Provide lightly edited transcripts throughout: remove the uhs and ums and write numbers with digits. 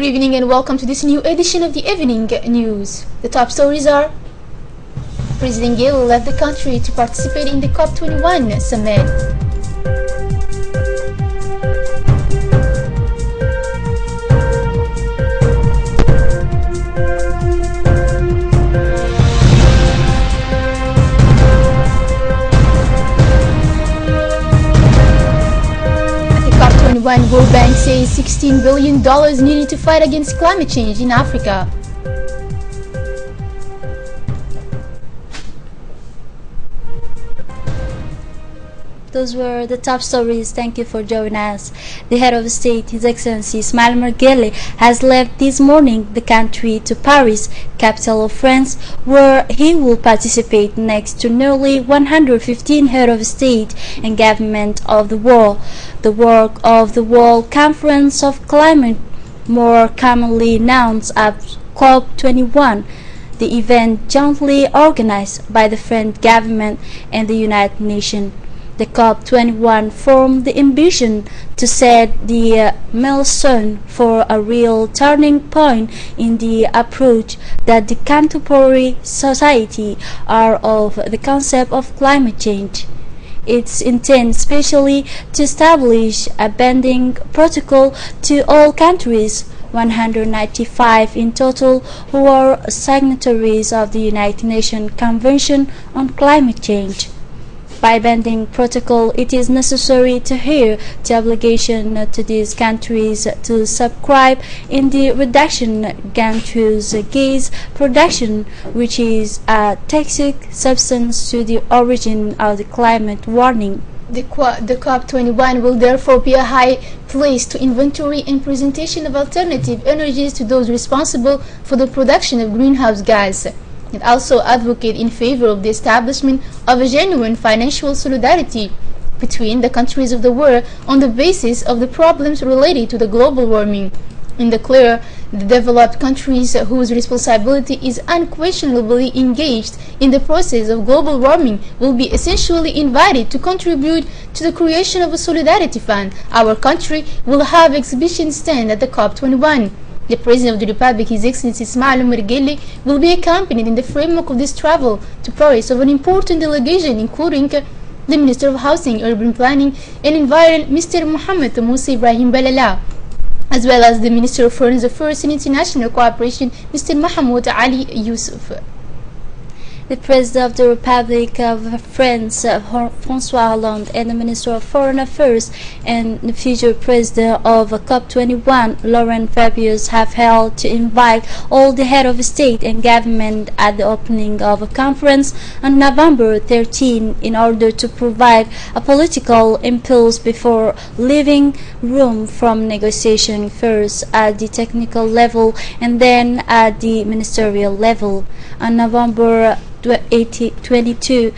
evening and welcome to this new edition of the Evening News. The top stories are: President Gale left the country to participate in the COP21 summit. World Bank says $16 billion needed to fight against climate change in Africa. Those were the top stories. Thank you for joining us. The head of state, His Excellency Ismail Mergele, has left this morning the country to Paris, capital of France, where he will participate next to nearly 115 head of state and government of the world. The work of the World Conference of Climate, more commonly known as COP21, the event jointly organized by the French government and the United Nations. The COP21 formed the ambition to set the milestone for a real turning point in the approach that the contemporary society are of the concept of climate change. Its intent especially to establish a binding protocol to all countries, 195 in total, who are signatories of the United Nations Convention on Climate Change. By binding protocol, it is necessary to adhere to obligation to these countries to subscribe in the reduction greenhouse gas production, which is a toxic substance to the origin of the climate warming. The COP21 will therefore be a high place to inventory and presentation of alternative energies to those responsible for the production of greenhouse gas. It also advocate in favor of the establishment of a genuine financial solidarity between the countries of the world on the basis of the problems related to the global warming. In the clear, the developed countries whose responsibility is unquestionably engaged in the process of global warming will be essentially invited to contribute to the creation of a solidarity fund. Our country will have exhibition stand at the COP21. The President of the Republic, His Excellency Ismail Mergele, will be accompanied in the framework of this travel to Paris of an important delegation including the Minister of Housing, Urban Planning and Environment, Mr. Mohamed Musa Ibrahim Balala, as well as the Minister of Foreign Affairs and International Cooperation, Mr. Mahmoud Ali Yusuf. The President of the Republic of France, François Hollande, and the Minister of Foreign Affairs and the future President of COP21, Laurent Fabius, have held to invite all the head of state and government at the opening of a conference on November 13 in order to provide a political impulse before leaving room from negotiation first at the technical level and then at the ministerial level. On November 22,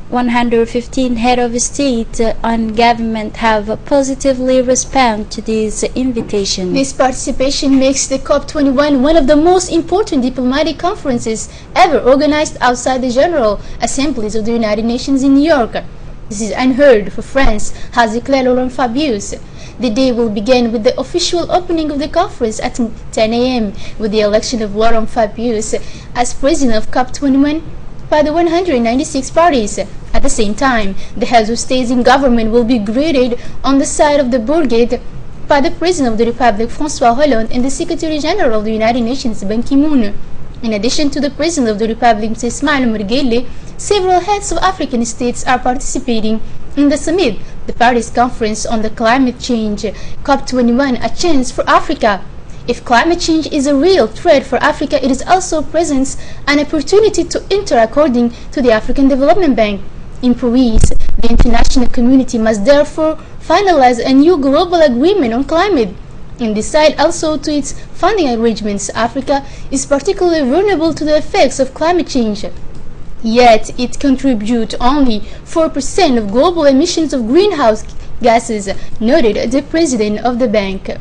115 head of state and government have positively responded to this invitation. This participation makes the COP21 one of the most important diplomatic conferences ever organized outside the General Assemblies of the United Nations in New York. This is unheard for France, has declared Laurent Fabius. The day will begin with the official opening of the conference at 10 a.m. with the election of Laurent Fabius as president of COP21 by the 196 parties. At the same time, the heads of states and government will be greeted on the side of the bourgade by the President of the Republic, François Hollande, and the Secretary General of the United Nations, Ban Ki-moon. In addition to the President of the Republic, Mr. Ismail Mergele, several heads of African states are participating in the summit, the Paris Conference on the Climate Change, COP21, a chance for Africa. If climate change is a real threat for Africa, it is also presents an opportunity to enter according to the African Development Bank. In Paris, the international community must therefore finalize a new global agreement on climate and decide also to its funding arrangements. Africa is particularly vulnerable to the effects of climate change. Yet it contributes only 4% of global emissions of greenhouse gases, noted the president of the bank.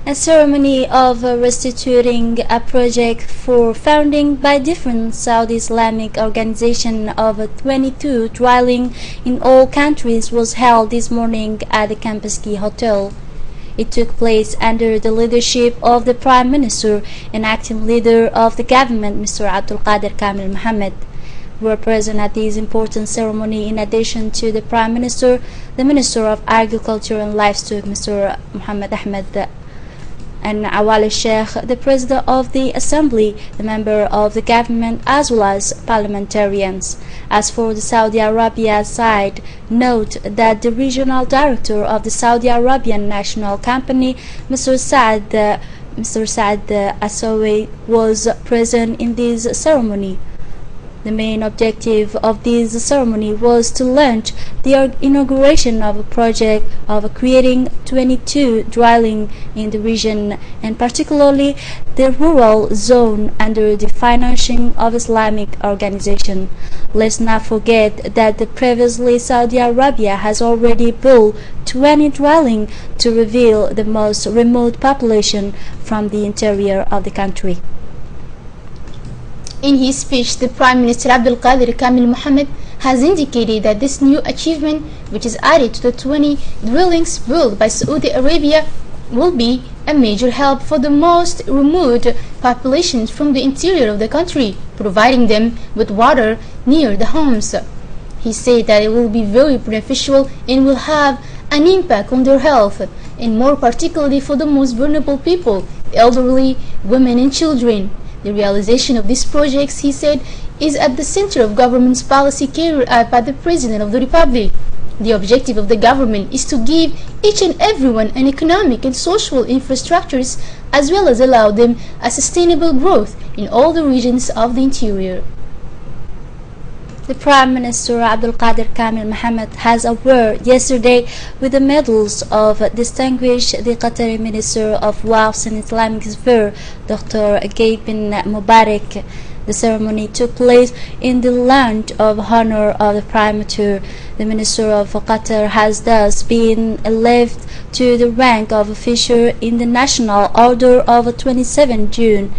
A ceremony of restituting a project for funding by different Saudi Islamic organizations of 22 drilling in all countries was held this morning at the Campus Key Hotel. It took place under the leadership of the Prime Minister and acting leader of the government, Mr. Abdul Qadir Kamil Mohammed. Were present at this important ceremony, in addition to the Prime Minister, the Minister of Agriculture and Livestock, Mr. Muhammad Ahmed, and Awal Sheikh, the President of the Assembly, the member of the government, as well as parliamentarians. As for the Saudi Arabia side, note that the Regional Director of the Saudi Arabian National Company, Mr. Saad Asawi, was present in this ceremony. The main objective of this ceremony was to launch the inauguration of a project of creating 22 dwellings in the region, and particularly the rural zone, under the financing of Islamic organization. Let's not forget that previously Saudi Arabia has already built 20 dwellings to reveal the most remote population from the interior of the country. In his speech, the Prime Minister Abdul Qadir Kamil Mohammed has indicated that this new achievement, which is added to the 20 dwellings built by Saudi Arabia, will be a major help for the most remote populations from the interior of the country, providing them with water near the homes. He said that it will be very beneficial and will have an impact on their health, and more particularly for the most vulnerable people, elderly, women and children. The realization of these projects, he said, is at the center of government's policy carried out by the President of the Republic. The objective of the government is to give each and everyone an economic and social infrastructures, as well as allow them a sustainable growth in all the regions of the interior. The Prime Minister Abdul Qadir Kamil Mohammed has awarded yesterday with the medals of distinguished the Qatari Minister of Waqf and Islamic Sphere, Dr. Gaib bin Mubarak. The ceremony took place in the land of honor of the Prime Minister. The Minister of Qatar has thus been elected to the rank of official in the National Order of 27 June.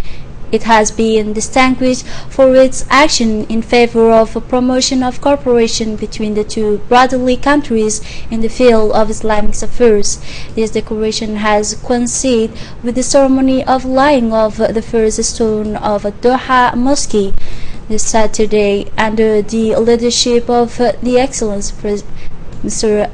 It has been distinguished for its action in favor of a promotion of cooperation between the two brotherly countries in the field of Islamic affairs. This decoration has coincided with the ceremony of laying of the first stone of Doha Mosque this Saturday, under the leadership of the Excellence Mr.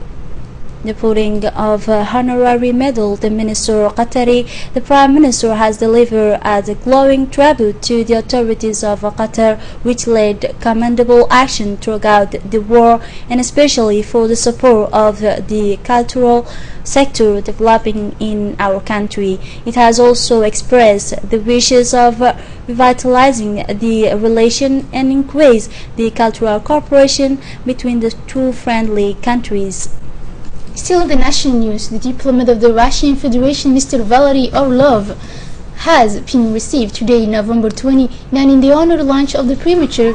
The putting of honorary medal, the Minister of Qatari, the Prime Minister has delivered as a glowing tribute to the authorities of Qatar, which led commendable action throughout the war, and especially for the support of the cultural sector developing in our country. It has also expressed the wishes of revitalizing the relation and increase the cultural cooperation between the two friendly countries. Still in the national news, the diplomat of the Russian Federation, Mr. Valery Orlov, has been received today, November 29, in the honor launch of the premature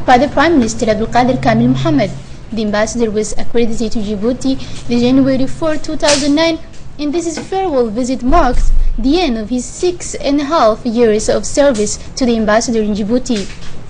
by the Prime Minister Abdul Qadir Kamil Mohammed. The ambassador was accredited to Djibouti the January 4, 2009, and this farewell visit marks the end of his 6.5 years of service to the ambassador in Djibouti.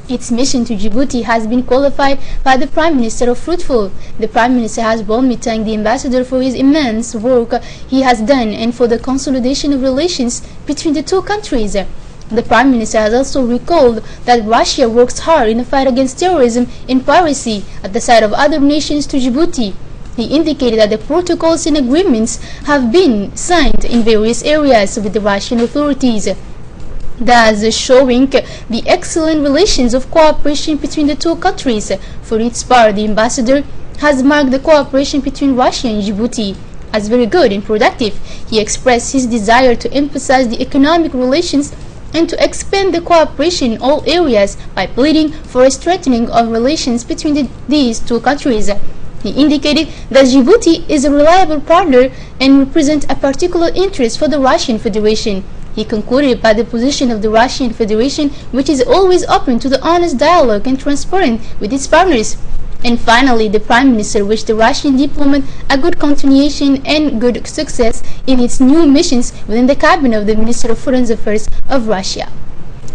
Its mission to Djibouti has been qualified by the Prime Minister of fruitful. The Prime Minister has warmly thanked the ambassador for his immense work he has done and for the consolidation of relations between the two countries. The Prime Minister has also recalled that Russia works hard in the fight against terrorism and piracy at the side of other nations to Djibouti. He indicated that the protocols and agreements have been signed in various areas with the Russian authorities, thus showing the excellent relations of cooperation between the two countries. For its part, the ambassador has marked the cooperation between Russia and Djibouti as very good and productive. He expressed his desire to emphasize the economic relations and to expand the cooperation in all areas by pleading for a strengthening of relations between these two countries. He indicated that Djibouti is a reliable partner and represents a particular interest for the Russian Federation. He concluded by the position of the Russian Federation, which is always open to the honest dialogue and transparent with its partners. And finally, the Prime Minister wished the Russian diplomat a good continuation and good success in its new missions within the cabinet of the Minister of Foreign Affairs of Russia.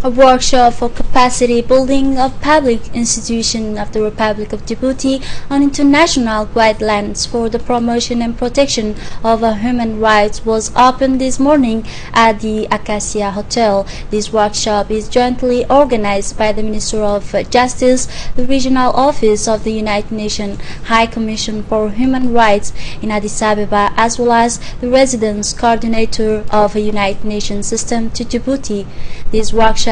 A workshop for capacity building of public institutions of the Republic of Djibouti on international guidelines for the promotion and protection of human rights was opened this morning at the Acacia Hotel. This workshop is jointly organized by the Minister of Justice, the Regional Office of the United Nations High Commission for Human Rights in Addis Ababa, as well as the Residence Coordinator of a United Nations System to Djibouti. This workshop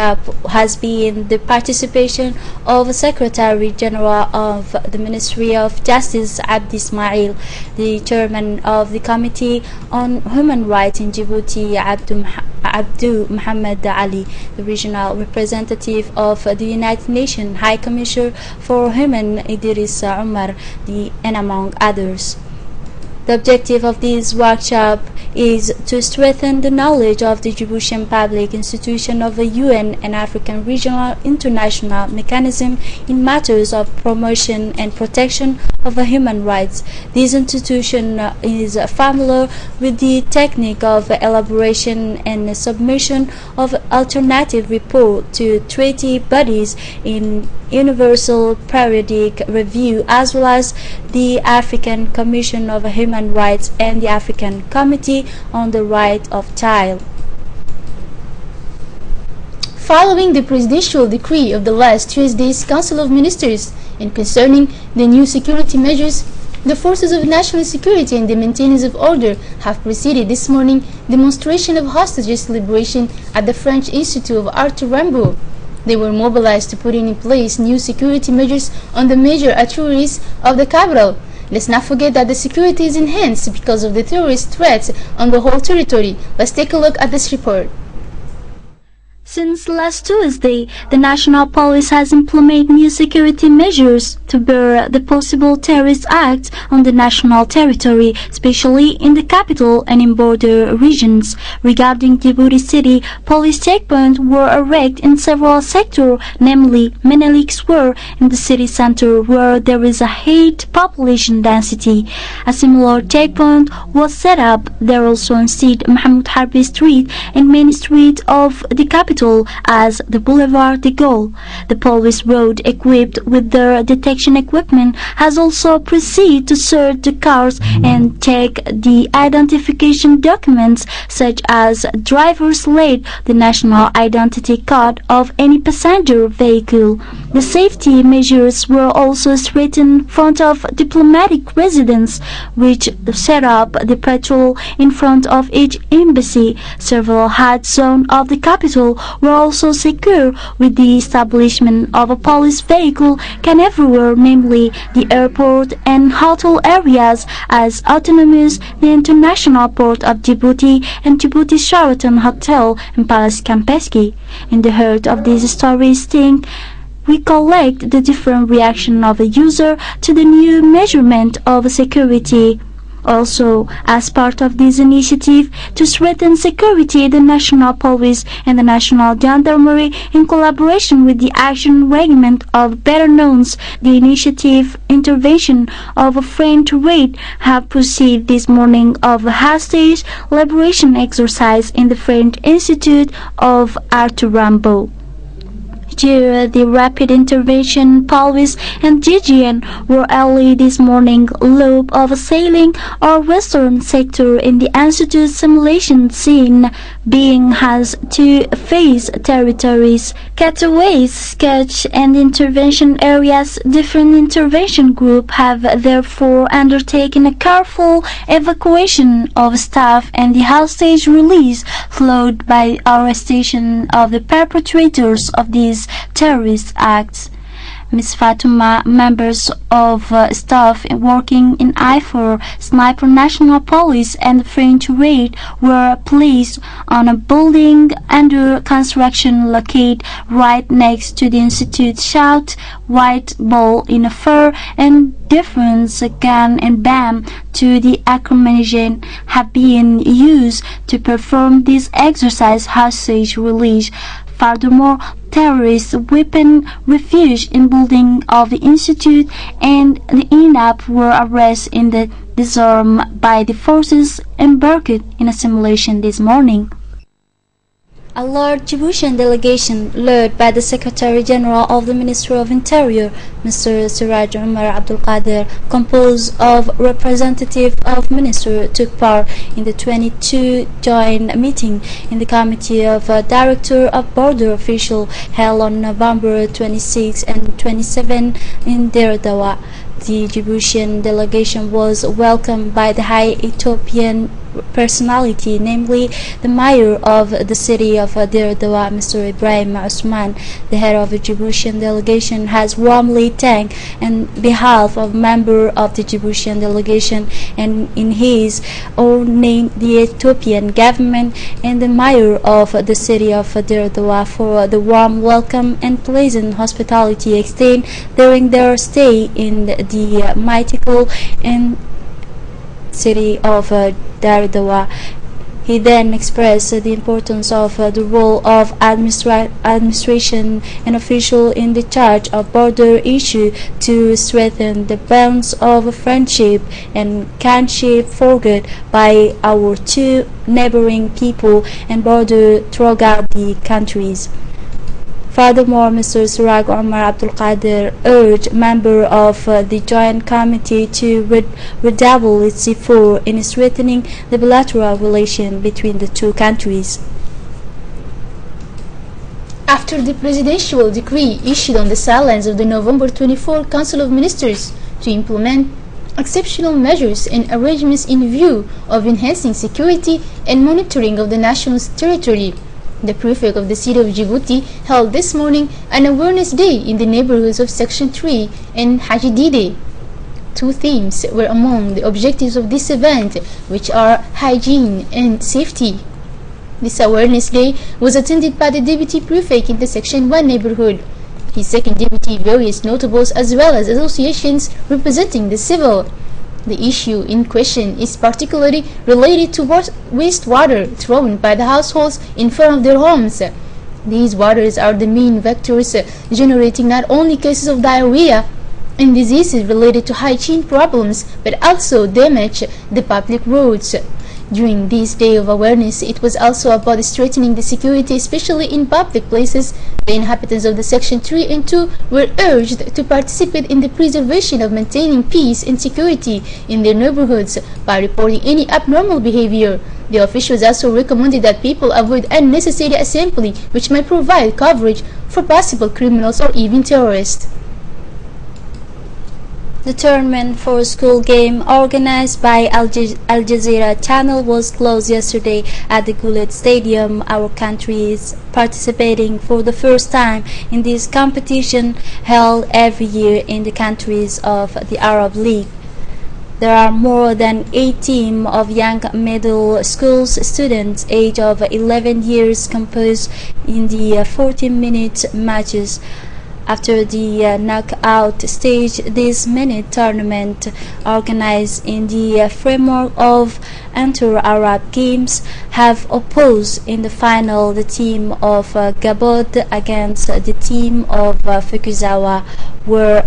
has been the participation of Secretary General of the Ministry of Justice Abdi Ismail, the Chairman of the Committee on Human Rights in Djibouti Abdu Muhammad Ali, the Regional Representative of the United Nations High Commissioner for Human Idris Umar, and among others. The objective of this workshop is to strengthen the knowledge of the Djiboutian public institution of the UN and African regional international mechanism in matters of promotion and protection of human rights. This institution is familiar with the technique of elaboration and submission of alternative report to treaty bodies in Universal Periodic Review, as well as the African Commission of Human Rights and the African Committee on the Right of Child. Following the presidential decree of the last Tuesday's Council of Ministers and concerning the new security measures, the forces of national security and the maintenance of order have preceded this morning demonstration of hostages liberation at the French Institute of Art Rimbaud. They were mobilized to put in place new security measures on the major arteries of the capital. Let's not forget that the security is enhanced because of the terrorist threats on the whole territory. Let's take a look at this report. Since last Tuesday, the National Police has implemented new security measures to bar the possible terrorist acts on the national territory, especially in the capital and in border regions. Regarding Djibouti City, police checkpoints were erected in several sectors, namely Menelik Square in the city center, where there is a high population density. A similar checkpoint was set up there also on Sid Mahmoud Harbi Street and main street of the capital as the Boulevard de Gaulle. The police road equipped with their detection equipment has also proceeded to search the cars and check the identification documents such as driver's license, the national identity card of any passenger vehicle. The safety measures were also straightened in front of diplomatic residence, which set up the patrol in front of each embassy. Several hot zones of the capital were also secure with the establishment of a police vehicle can everywhere, namely the airport and hotel areas as autonomous, the International Port of Djibouti and Djibouti Sheraton Hotel and Palace Campeski. In the heart of this story sting, we collect the different reaction of a user to the new measurement of security. Also, as part of this initiative to strengthen security, the National Police and the National Gendarmerie, in collaboration with the Action Regiment of Better Knowns, the initiative intervention of a French raid, have proceeded this morning of a hostage liberation exercise in the French Institute of Art Rimbaud. Here, the Rapid Intervention Police and GGN were early this morning lobe of sailing or western sector in the Institute simulation scene, being has two phase territories, cutaways, sketch and intervention areas. Different intervention group have therefore undertaken a careful evacuation of staff and the hostage release, followed by arrestation of the perpetrators of these terrorist acts. Ms. Fatuma, members of staff working in IFOR, Sniper National Police and French Raid were placed on a building under construction located right next to the Institute. Shout, white ball in a fur and different gun and bomb to the accommodation have been used to perform this exercise hostage release. Furthermore, terrorist weapon refuge in building of the institute and the INAP were arrested in the disarm by the forces embarked in a simulation this morning. A large Djiboutian delegation led by the Secretary General of the Ministry of Interior, Mr. Siraj Umar Abdul Qadir, composed of representatives of ministry, took part in the 22 joint meeting in the Committee of Director of Border Officials held on November 26 and 27 in Derdawa. The Djiboutian delegation was welcomed by the high Ethiopian personality, namely the mayor of the city of Derdawa, Mr. Ibrahim Usman. The head of the Djiboutian delegation has warmly thanked on behalf of members of the Djiboutian delegation and in his own name the Ethiopian government and the mayor of the city of Derdawa for the warm welcome and pleasant hospitality extended during their stay in the mythical and city of Derdawa. He then expressed the importance of the role of administration and officials in the charge of border issues to strengthen the bonds of friendship and kinship forged by our two neighboring people and border throughout the countries. Furthermore, Mr. Siraj Umar Abdul Qadir urged members of the Joint Committee to redouble its effort in strengthening the bilateral relation between the two countries. After the presidential decree issued on the silence of the November 24 Council of Ministers to implement exceptional measures and arrangements in view of enhancing security and monitoring of the national territory, the prefect of the city of Djibouti held this morning an awareness day in the neighborhoods of Section 3 and Hajidide. Two themes were among the objectives of this event, which are hygiene and safety. This awareness day was attended by the deputy prefect in the Section 1 neighborhood, his second deputy, various notables, as well as associations representing the civil. The issue in question is particularly related to wastewater thrown by the households in front of their homes. These waters are the main vectors generating not only cases of diarrhea and diseases related to hygiene problems, but also damage the public roads. During this day of awareness, it was also about strengthening the security, especially in public places. The inhabitants of the Section 3 and 2 were urged to participate in the preservation of maintaining peace and security in their neighborhoods by reporting any abnormal behavior. The officials also recommended that people avoid unnecessary assembly, which might provide coverage for possible criminals or even terrorists. The tournament for school game organized by Al Jazeera channel was closed yesterday at the Guled Stadium. Our country is participating for the first time in this competition held every year in the countries of the Arab League. There are more than 8 teams of young middle school students aged of 11 years composed in the 14-minute matches. After the knockout stage, this mini tournament, organized in the framework of Inter-Arab Games, have opposed in the final the team of Gabon against the team of Fukuzawa, where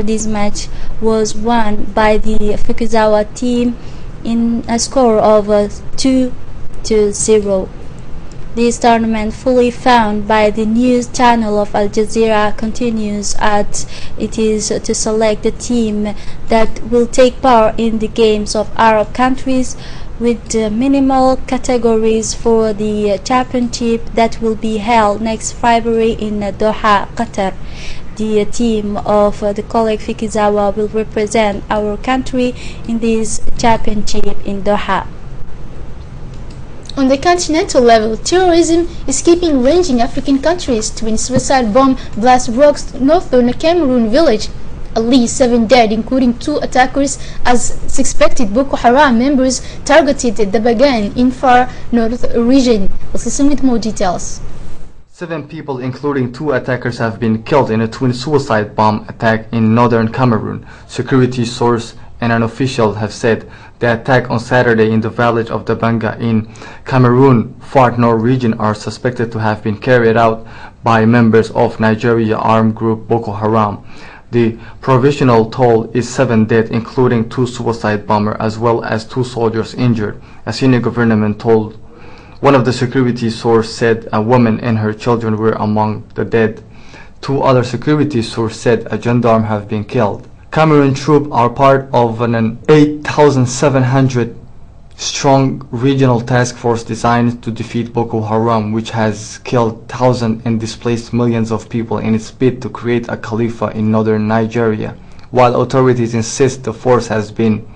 this match was won by the Fukuzawa team in a score of 2-0. This tournament, fully funded by the news channel of Al Jazeera, continues as it is to select the team that will take part in the games of Arab countries, with minimal categories for the championship that will be held next February in Doha, Qatar. The team of the colleague Fukuzawa will represent our country in this championship in Doha. On the continental level, terrorism is keeping ranging African countries. Twin suicide bomb blast rocks northern Cameroon village. At least 7 dead, including 2 attackers, as suspected Boko Haram members targeted the Bagan in far north region. Let's listen with more details. 7 people, including 2 attackers, have been killed in a twin suicide bomb attack in northern Cameroon. Security source and an official have said the attack on Saturday in the village of the Banga in Cameroon, far north region, are suspected to have been carried out by members of Nigeria armed group Boko Haram. The provisional toll is 7 dead, including 2 suicide bombers as well as 2 soldiers injured. A senior government told One of the security sources said a woman and her children were among the dead. Two other security sources said a gendarme have been killed. Cameroon troops are part of an 8,700 strong regional task force designed to defeat Boko Haram, which has killed thousands and displaced millions of people in its bid to create a caliphate in northern Nigeria. While authorities insist the force has been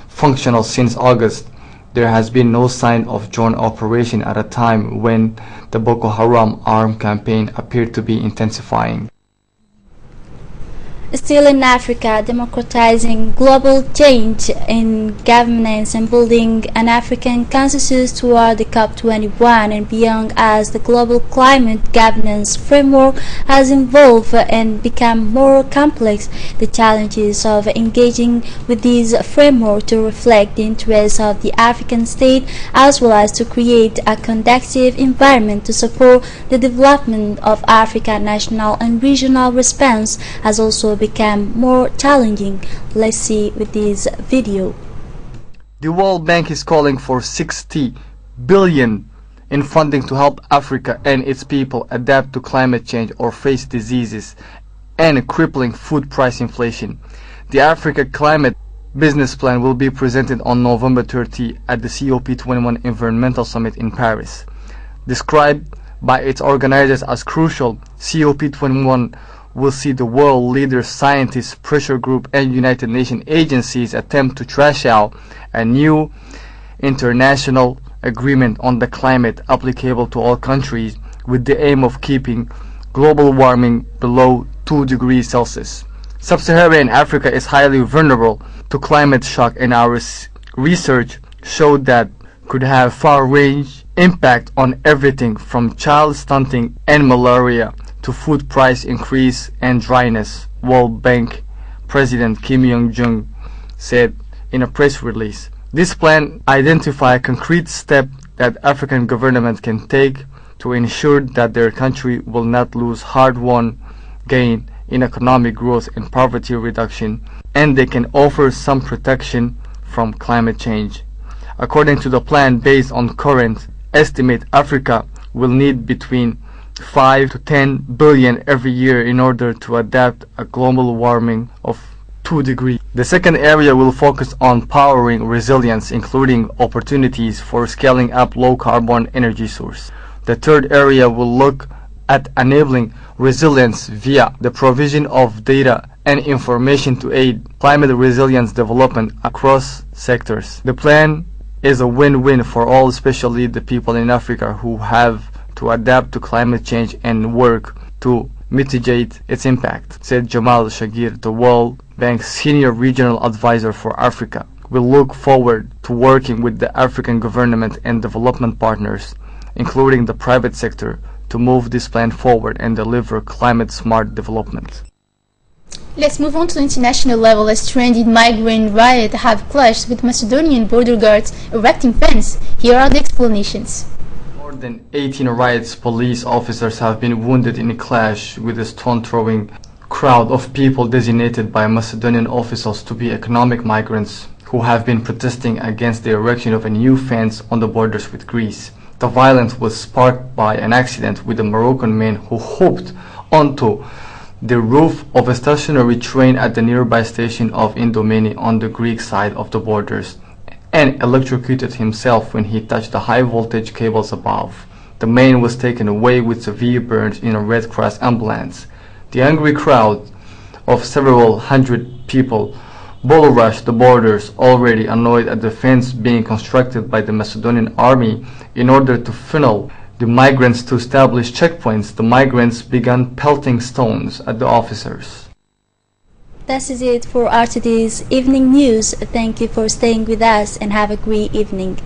functional since August, there has been no sign of joint operation at a time when the Boko Haram armed campaign appeared to be intensifying. Still in Africa, democratizing global change in governance and building an African consensus toward the COP21 and beyond as the global climate governance framework has evolved and become more complex. The challenges of engaging with this framework to reflect the interests of the African state as well as to create a conducive environment to support the development of African national and regional response has also become more challenging. Let's see with this video. The World Bank is calling for 60 billion in funding to help Africa and its people adapt to climate change or face diseases and crippling food price inflation. The Africa Climate Business Plan will be presented on November 30 at the COP21 Environmental Summit in Paris. Described by its organizers as crucial, COP21 will see the world leaders, scientists, pressure group, and United Nations agencies attempt to trash out a new international agreement on the climate applicable to all countries with the aim of keeping global warming below 2 degrees Celsius. Sub-Saharan Africa is highly vulnerable to climate shock, and our research showed that could have far-range impact on everything from child stunting and malaria to food price increase and dryness, World Bank President Kim Young-jung said in a press release. This plan identifies concrete steps that African governments can take to ensure that their country will not lose hard-won gain in economic growth and poverty reduction, and they can offer some protection from climate change. According to the plan, based on current estimate, Africa will need between 5 to 10 billion every year in order to adapt a global warming of 2 degrees. The second area will focus on powering resilience, including opportunities for scaling up low-carbon energy sources. The third area will look at enabling resilience via the provision of data and information to aid climate resilience development across sectors. The plan is a win-win for all, especially the people in Africa who have to adapt to climate change and work to mitigate its impact, said Jamal Shagir, the World Bank's senior regional advisor for Africa. We look forward to working with the African government and development partners, including the private sector, to move this plan forward and deliver climate-smart development. Let's move on to the international level as trending migrant riots have clashed with Macedonian border guards erecting fence. Here are the explanations. More than 18 riots police officers have been wounded in a clash with a stone-throwing crowd of people designated by Macedonian officials to be economic migrants who have been protesting against the erection of a new fence on the borders with Greece. The violence was sparked by an accident with a Moroccan man who hopped onto the roof of a stationary train at the nearby station of Indomeni on the Greek side of the borders and electrocuted himself when he touched the high-voltage cables above. The man was taken away with severe burns in a Red Cross ambulance. The angry crowd of several hundred people bull rushed the borders, already annoyed at the fence being constructed by the Macedonian army in order to funnel the migrants to establish checkpoints. The migrants began pelting stones at the officers. That is it for our today's evening news. Thank you for staying with us and have a great evening.